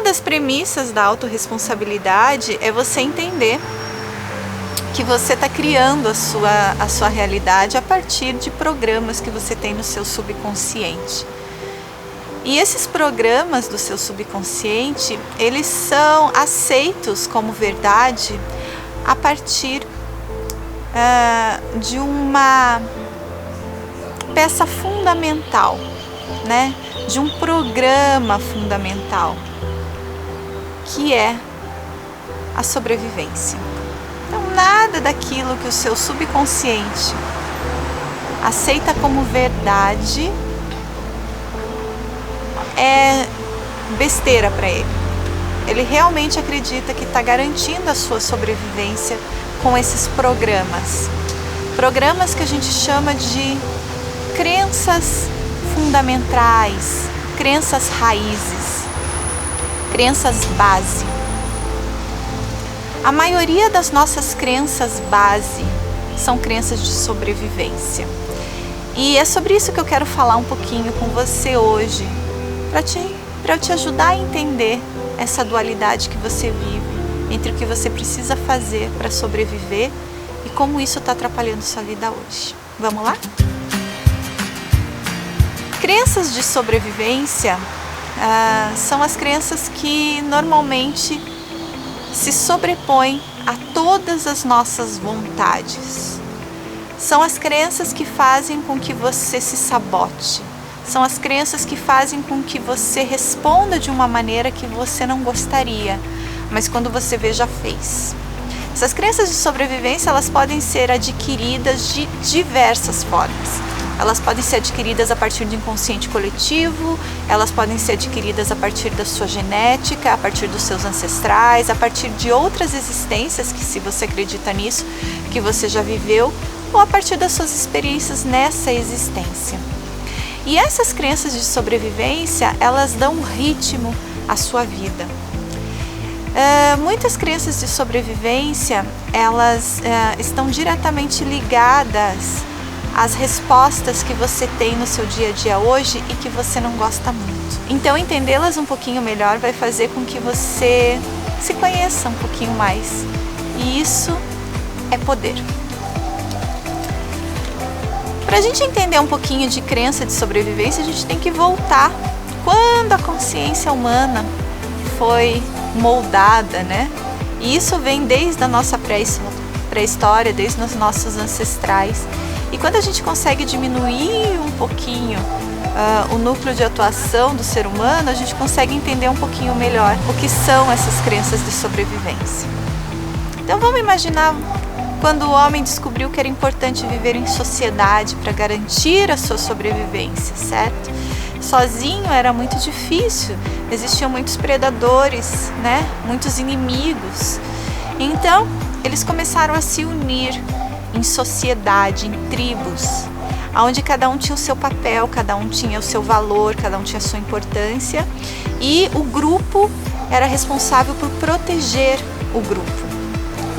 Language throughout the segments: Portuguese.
das premissas da autorresponsabilidade é você entender que você está criando a sua realidade a partir de programas que você tem no seu subconsciente. E esses programas do seu subconsciente, eles são aceitos como verdade a partir de uma peça fundamental, né? De um programa fundamental, que é a sobrevivência. Então, nada daquilo que o seu subconsciente aceita como verdade é besteira para ele. Ele realmente acredita que está garantindo a sua sobrevivência com esses programas. Programas que a gente chama de crenças fundamentais, crenças raízes, crenças base. A maioria das nossas crenças base são crenças de sobrevivência. E é sobre isso que eu quero falar um pouquinho com você hoje, para te ajudar a entender essa dualidade que você vive entre o que você precisa fazer para sobreviver e como isso está atrapalhando sua vida hoje. Vamos lá? Crenças de sobrevivência são as crenças que normalmente se sobrepõem a todas as nossas vontades. São as crenças que fazem com que você se sabote. São as crenças que fazem com que você responda de uma maneira que você não gostaria, mas quando você vê, já fez. Essas crenças de sobrevivência, elas podem ser adquiridas de diversas formas. Elas podem ser adquiridas a partir do inconsciente coletivo, elas podem ser adquiridas a partir da sua genética, a partir dos seus ancestrais, a partir de outras existências, que se você acredita nisso, que você já viveu, ou a partir das suas experiências nessa existência. E essas crenças de sobrevivência, elas dão um ritmo à sua vida. Muitas crenças de sobrevivência, elas estão diretamente ligadas às respostas que você tem no seu dia a dia hoje e que você não gosta muito. Então, entendê-las um pouquinho melhor vai fazer com que você se conheça um pouquinho mais. E isso é poder. Para a gente entender um pouquinho de crença de sobrevivência, a gente tem que voltar quando a consciência humana foi moldada, né? E isso vem desde a nossa pré-história, desde os nossos ancestrais. E quando a gente consegue diminuir um pouquinho o núcleo de atuação do ser humano, a gente consegue entender um pouquinho melhor o que são essas crenças de sobrevivência. Então vamos imaginar quando o homem descobriu que era importante viver em sociedade para garantir a sua sobrevivência, certo? Sozinho era muito difícil, existiam muitos predadores, né? Muitos inimigos. Então, eles começaram a se unir em sociedade, em tribos, onde cada um tinha o seu papel, cada um tinha o seu valor, cada um tinha a sua importância, e o grupo era responsável por proteger o grupo.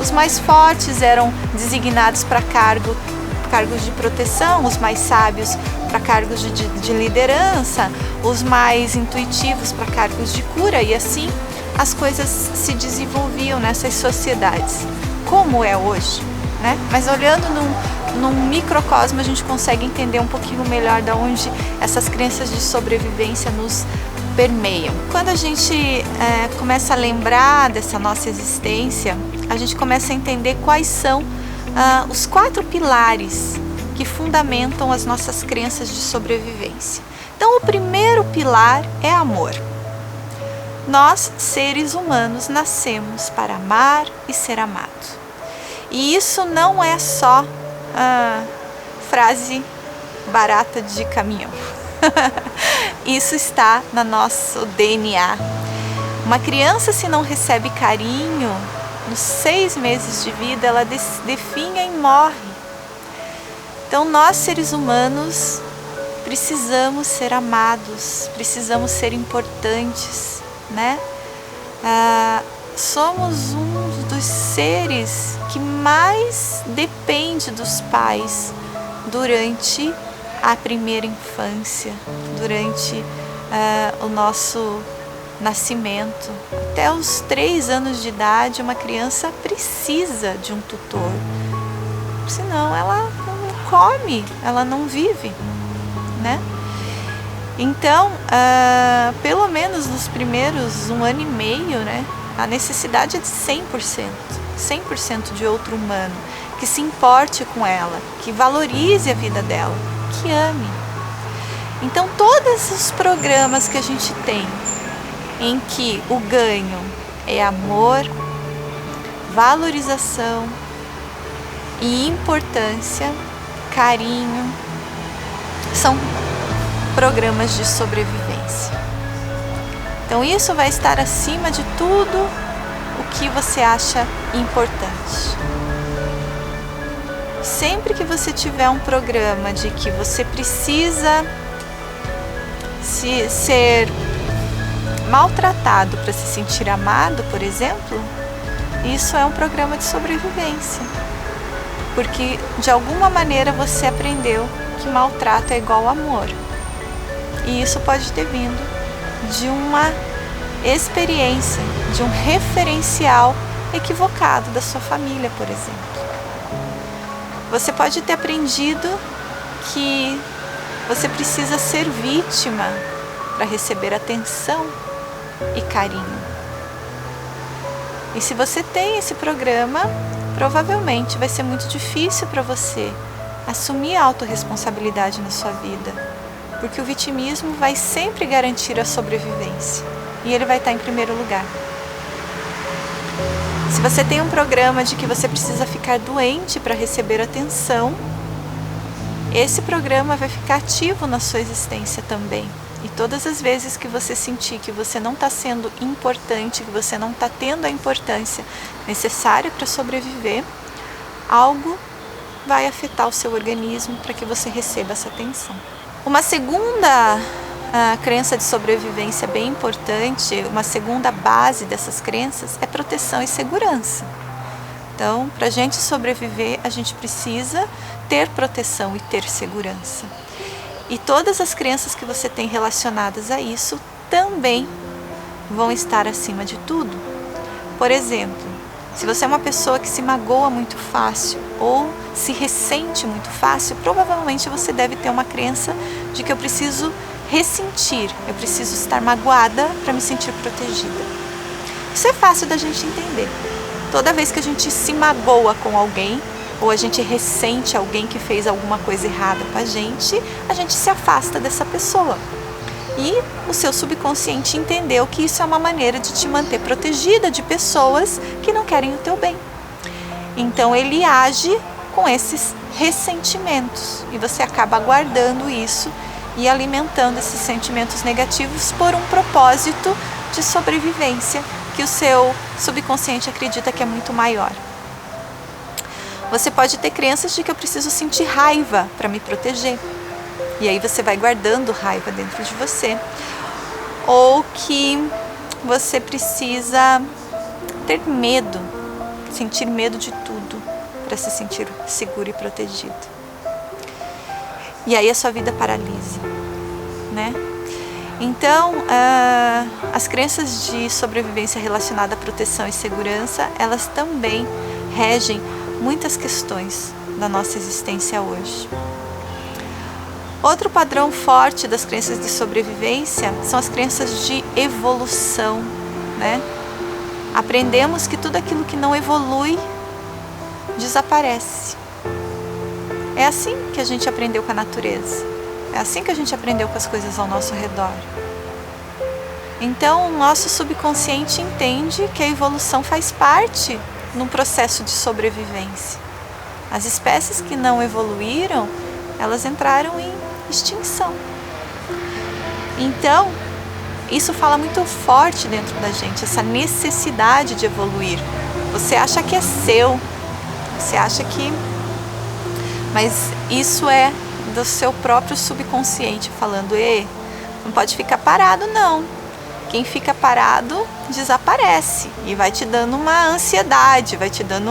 Os mais fortes eram designados para cargos de proteção, os mais sábios para cargos de liderança, os mais intuitivos para cargos de cura, e assim as coisas se desenvolviam nessas sociedades, como é hoje, né? Mas olhando num microcosmo, a gente consegue entender um pouquinho melhor de onde essas crenças de sobrevivência nos permeiam. Quando a gente começa a lembrar dessa nossa existência, a gente começa a entender quais são os 4 pilares que fundamentam as nossas crenças de sobrevivência. Então, o primeiro pilar é amor. Nós, seres humanos, nascemos para amar e ser amados. E isso não é só frase barata de caminhão. Isso está no nosso DNA. Uma criança, se não recebe carinho, nos 6 meses de vida, ela definha e morre. Então, nós, seres humanos, precisamos ser amados, precisamos ser importantes, né? Somos um dos seres que mais depende dos pais durante a primeira infância, durante o nosso nascimento, até os 3 anos de idade, uma criança precisa de um tutor. Senão ela não come, ela não vive, né? Então, pelo menos nos primeiros 1 ano e meio, né, a necessidade é de 100% de outro humano, que se importe com ela, que valorize a vida dela, que ame. Então, todos os programas que a gente tem, em que o ganho é amor, valorização e importância, carinho, são programas de sobrevivência. Então isso vai estar acima de tudo o que você acha importante. Sempre que você tiver um programa de que você precisa ser maltratado para se sentir amado, por exemplo, isso é um programa de sobrevivência. Porque de alguma maneira você aprendeu que maltrato é igual amor. E isso pode ter vindo de uma experiência, de um referencial equivocado da sua família, por exemplo. Você pode ter aprendido que você precisa ser vítima para receber atenção e carinho. E se você tem esse programa, provavelmente vai ser muito difícil para você assumir a autorresponsabilidade na sua vida, porque o vitimismo vai sempre garantir a sobrevivência e ele vai estar em primeiro lugar. Se você tem um programa de que você precisa ficar doente para receber atenção, esse programa vai ficar ativo na sua existência também. E todas as vezes que você sentir que você não está sendo importante, que você não está tendo a importância necessária para sobreviver, algo vai afetar o seu organismo para que você receba essa atenção. Uma segunda crença de sobrevivência bem importante, uma segunda base dessas crenças é proteção e segurança. Então, para a gente sobreviver, a gente precisa ter proteção e ter segurança. E todas as crenças que você tem relacionadas a isso também vão estar acima de tudo. Por exemplo, se você é uma pessoa que se magoa muito fácil ou se ressente muito fácil, provavelmente você deve ter uma crença de que eu preciso ressentir, eu preciso estar magoada para me sentir protegida. Isso é fácil da gente entender. Toda vez que a gente se magoa com alguém, ou a gente ressente alguém que fez alguma coisa errada com a gente se afasta dessa pessoa. E o seu subconsciente entendeu que isso é uma maneira de te manter protegida de pessoas que não querem o teu bem. Então ele age com esses ressentimentos e você acaba guardando isso e alimentando esses sentimentos negativos por um propósito de sobrevivência que o seu subconsciente acredita que é muito maior. Você pode ter crenças de que eu preciso sentir raiva para me proteger. E aí você vai guardando raiva dentro de você. Ou que você precisa ter medo, sentir medo de tudo para se sentir seguro e protegido. E aí a sua vida paralisa, né? Então, as crenças de sobrevivência relacionada à proteção e segurança, elas também regem muitas questões da nossa existência hoje. Outro padrão forte das crenças de sobrevivência são as crenças de evolução, né? Aprendemos que tudo aquilo que não evolui desaparece. É assim que a gente aprendeu com a natureza. É assim que a gente aprendeu com as coisas ao nosso redor. Então, o nosso subconsciente entende que a evolução faz parte num processo de sobrevivência. As espécies que não evoluíram, elas entraram em extinção. Então, isso fala muito forte dentro da gente, essa necessidade de evoluir. Você acha que é seu, você acha que... Mas isso é do seu próprio subconsciente falando, não pode ficar parado não. Quem fica parado desaparece e vai te dando uma ansiedade, vai te dando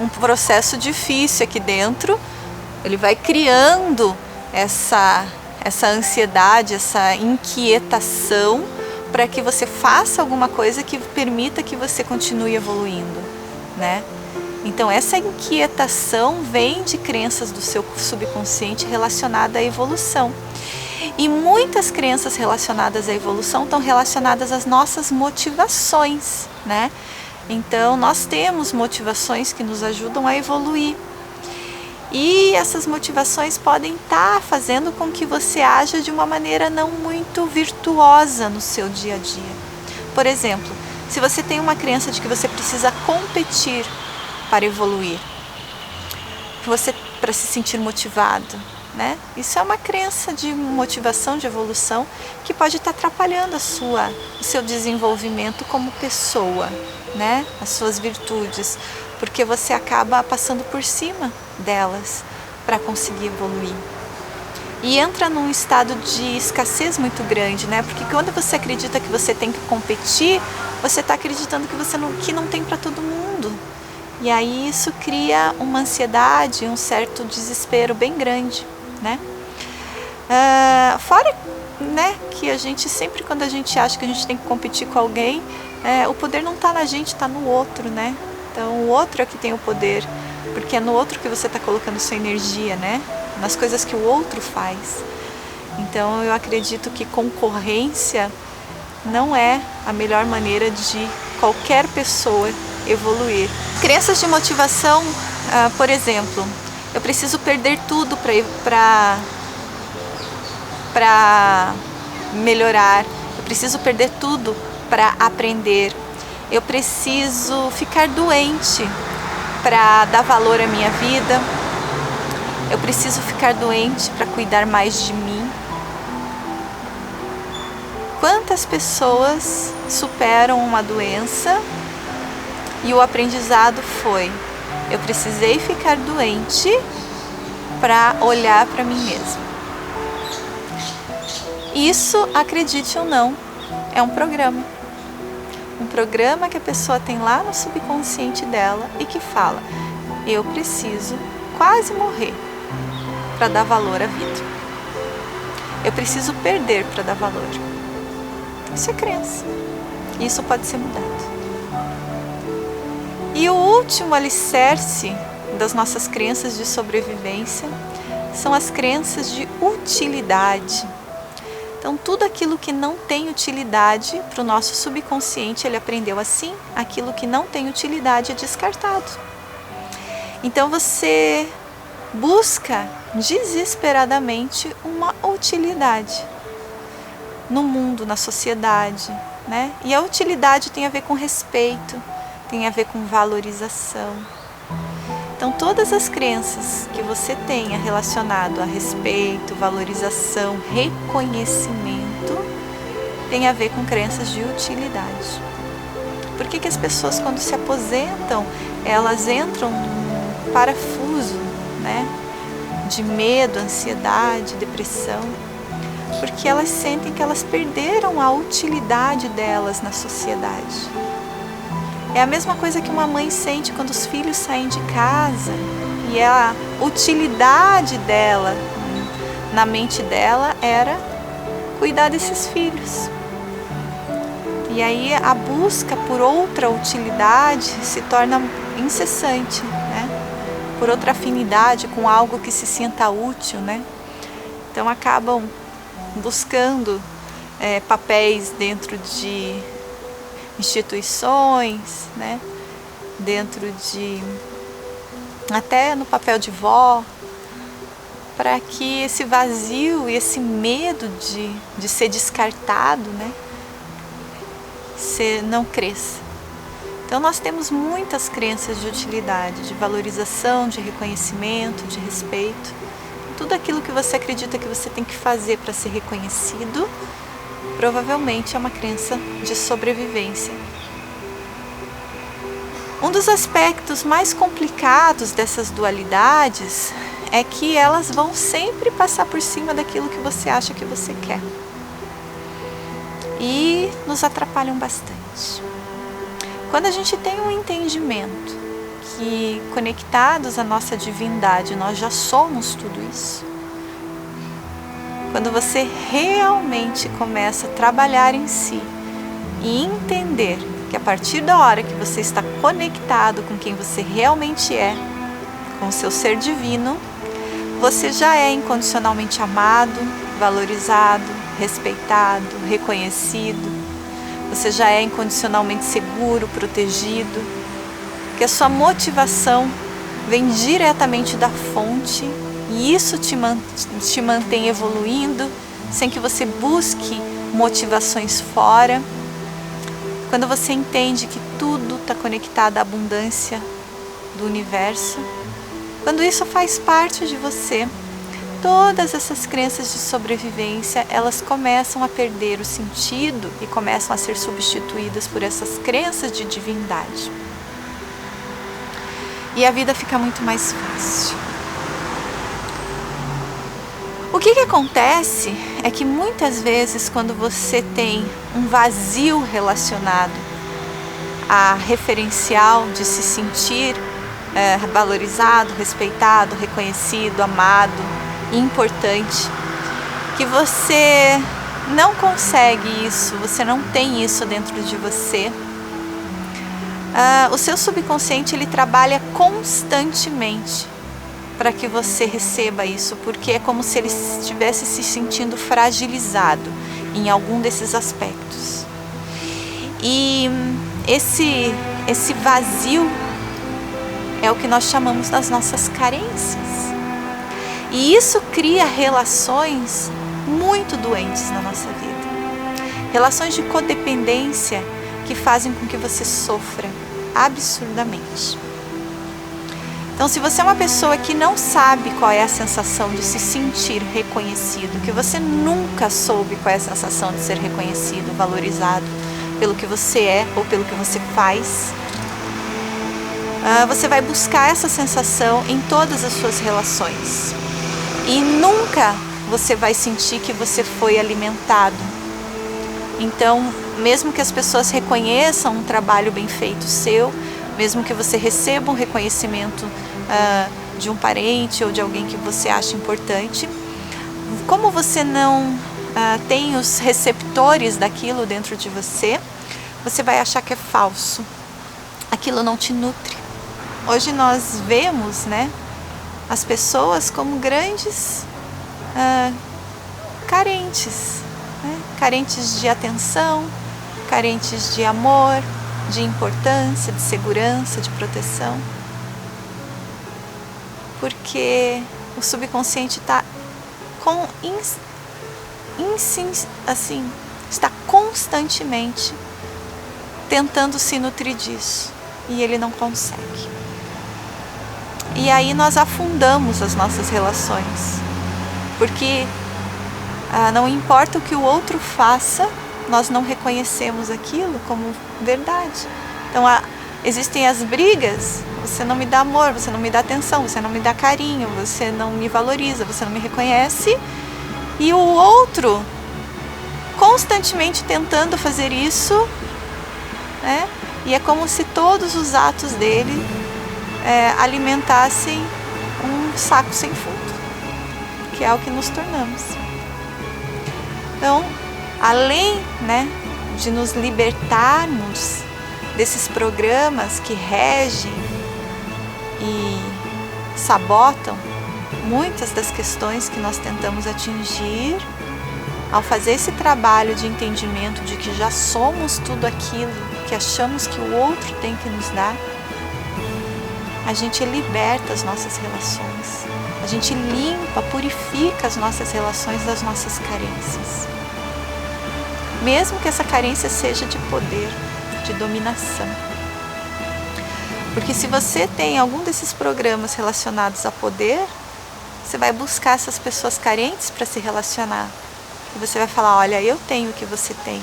um processo difícil aqui dentro. Ele vai criando essa ansiedade, essa inquietação para que você faça alguma coisa que permita que você continue evoluindo, né? Então essa inquietação vem de crenças do seu subconsciente relacionada à evolução. E muitas crenças relacionadas à evolução estão relacionadas às nossas motivações, né? Então nós temos motivações que nos ajudam a evoluir. E essas motivações podem estar fazendo com que você haja de uma maneira não muito virtuosa no seu dia a dia. Por exemplo, se você tem uma crença de que você precisa competir para evoluir, para se sentir motivado, né? Isso é uma crença de motivação, de evolução, que pode estar atrapalhando o seu desenvolvimento como pessoa, né? As suas virtudes, porque você acaba passando por cima delas para conseguir evoluir. E entra num estado de escassez muito grande, né? Porque quando você acredita que você tem que competir, você está acreditando que não tem para todo mundo. E aí isso cria uma ansiedade, um certo desespero bem grande, né? Fora, né, que a gente sempre, quando a gente acha que a gente tem que competir com alguém, o poder não está na gente, está no outro, né? Então o outro é que tem o poder, porque é no outro que você está colocando sua energia, né? Nas coisas que o outro faz. Então eu acredito que concorrência não é a melhor maneira de qualquer pessoa evoluir. Crenças de motivação, por exemplo, eu preciso perder tudo para melhorar, eu preciso perder tudo para aprender, eu preciso ficar doente para dar valor à minha vida, eu preciso ficar doente para cuidar mais de mim. Quantas pessoas superam uma doença e o aprendizado foi: eu precisei ficar doente para olhar para mim mesma. Isso, acredite ou não, é um programa. Um programa que a pessoa tem lá no subconsciente dela e que fala: eu preciso quase morrer para dar valor à vida. Eu preciso perder para dar valor. Isso é crença. Isso pode ser mudado. E o último alicerce das nossas crenças de sobrevivência são as crenças de utilidade. Então, tudo aquilo que não tem utilidade para o nosso subconsciente, ele aprendeu assim, aquilo que não tem utilidade é descartado. Então, você busca desesperadamente uma utilidade no mundo, na sociedade, né? E a utilidade tem a ver com respeito, tem a ver com valorização. Então, todas as crenças que você tenha relacionado a respeito, valorização, reconhecimento, tem a ver com crenças de utilidade. Por que as pessoas, quando se aposentam, elas entram num parafuso, né, de medo, ansiedade, depressão? Porque elas sentem que elas perderam a utilidade delas na sociedade. É a mesma coisa que uma mãe sente quando os filhos saem de casa e a utilidade dela, na mente dela, era cuidar desses filhos. E aí a busca por outra utilidade se torna incessante, né? Por outra afinidade com algo que se sinta útil, né? Então acabam buscando papéis dentro de instituições, né? Dentro de até no papel de vó, para que esse vazio e esse medo de ser descartado, né, não cresça. Então nós temos muitas crenças de utilidade, de valorização, de reconhecimento, de respeito. Tudo aquilo que você acredita que você tem que fazer para ser reconhecido, provavelmente é uma crença de sobrevivência. Um dos aspectos mais complicados dessas dualidades é que elas vão sempre passar por cima daquilo que você acha que você quer. E nos atrapalham bastante. Quando a gente tem um entendimento que, conectados à nossa divindade, nós já somos tudo isso, quando você realmente começa a trabalhar em si, e entender que a partir da hora que você está conectado com quem você realmente é, com o seu ser divino, você já é incondicionalmente amado, valorizado, respeitado, reconhecido. Você já é incondicionalmente seguro, protegido. Que a sua motivação vem diretamente da fonte e isso te mantém evoluindo sem que você busque motivações fora. Quando você entende que tudo está conectado à abundância do universo, quando isso faz parte de você, todas essas crenças de sobrevivência, elas começam a perder o sentido e começam a ser substituídas por essas crenças de divindade. E a vida fica muito mais fácil. O que acontece é que muitas vezes quando você tem um vazio relacionado a referencial de se sentir valorizado, respeitado, reconhecido, amado, importante, que você não consegue isso, você não tem isso dentro de você, o seu subconsciente ele trabalha constantemente para que você receba isso, porque é como se ele estivesse se sentindo fragilizado em algum desses aspectos. E esse vazio é o que nós chamamos das nossas carências. E isso cria relações muito doentes na nossa vida. Relações de codependência que fazem com que você sofra absurdamente. Então, se você é uma pessoa que não sabe qual é a sensação de se sentir reconhecido, que você nunca soube qual é a sensação de ser reconhecido, valorizado pelo que você é ou pelo que você faz, você vai buscar essa sensação em todas as suas relações. E nunca você vai sentir que você foi alimentado. Então, mesmo que as pessoas reconheçam um trabalho bem feito seu, mesmo que você receba um reconhecimento de um parente ou de alguém que você acha importante, como você não tem os receptores daquilo dentro de você, você vai achar que é falso. Aquilo não te nutre. Hoje nós vemos, as pessoas como grandes carentes, carentes de atenção, carentes de amor, de importância, de segurança, de proteção. Porque o subconsciente está está constantemente tentando se nutrir disso e ele não consegue. E aí nós afundamos as nossas relações, porque não importa o que o outro faça, nós não reconhecemos aquilo como verdade. Então existem as brigas, você não me dá amor, você não me dá atenção, você não me dá carinho, você não me valoriza, você não me reconhece, e o outro constantemente tentando fazer isso, e é como se todos os atos dele alimentassem um saco sem fundo, que é o que nos tornamos. Então, além de nos libertarmos desses programas que regem e sabotam muitas das questões que nós tentamos atingir, ao fazer esse trabalho de entendimento de que já somos tudo aquilo que achamos que o outro tem que nos dar, a gente liberta as nossas relações, a gente limpa, purifica as nossas relações das nossas carências. Mesmo que essa carência seja de poder, de dominação. Porque se você tem algum desses programas relacionados a poder, você vai buscar essas pessoas carentes para se relacionar. E você vai falar, olha, eu tenho o que você tem,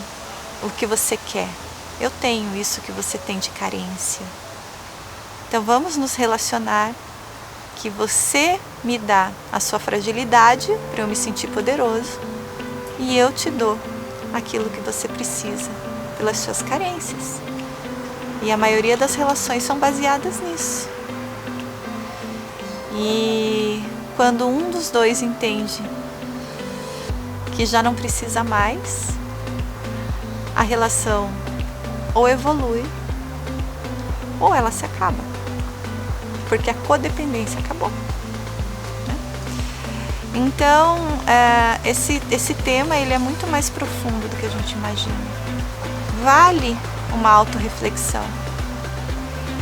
o que você quer. Eu tenho isso que você tem de carência. Então vamos nos relacionar, que você me dá a sua fragilidade para eu me sentir poderoso e eu te dou aquilo que você precisa pelas suas carências. E a maioria das relações são baseadas nisso. E quando um dos dois entende que já não precisa mais, a relação ou evolui, ou ela se acaba, porque a codependência acabou. Então, esse tema ele é muito mais profundo do que a gente imagina. Vale uma autorreflexão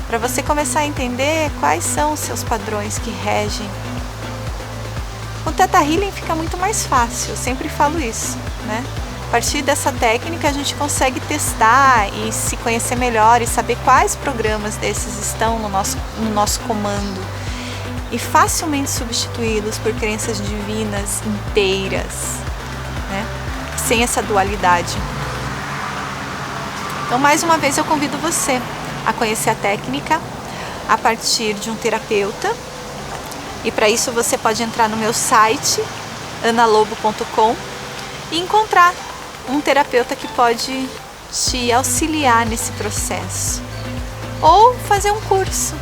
para você começar a entender quais são os seus padrões que regem. Com o Theta Healing fica muito mais fácil, eu sempre falo isso, né? A partir dessa técnica a gente consegue testar e se conhecer melhor e saber quais programas desses estão no nosso comando e facilmente substituí-los por crenças divinas inteiras, né? Sem essa dualidade. Então, mais uma vez, eu convido você a conhecer a técnica a partir de um terapeuta. E para isso você pode entrar no meu site, analobo.com, e encontrar um terapeuta que pode te auxiliar nesse processo. Ou fazer um curso.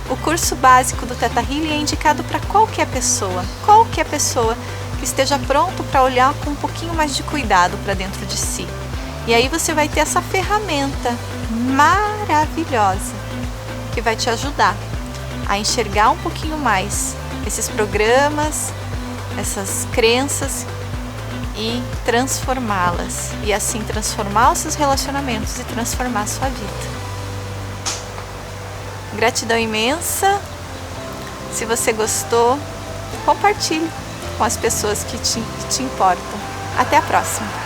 O curso básico do Theta Healing é indicado para qualquer pessoa que esteja pronto para olhar com um pouquinho mais de cuidado para dentro de si. E aí você vai ter essa ferramenta maravilhosa que vai te ajudar a enxergar um pouquinho mais esses programas, essas crenças e transformá-las. E assim transformar os seus relacionamentos e transformar a sua vida. Gratidão imensa. Se você gostou, compartilhe com as pessoas que te importam. Até a próxima!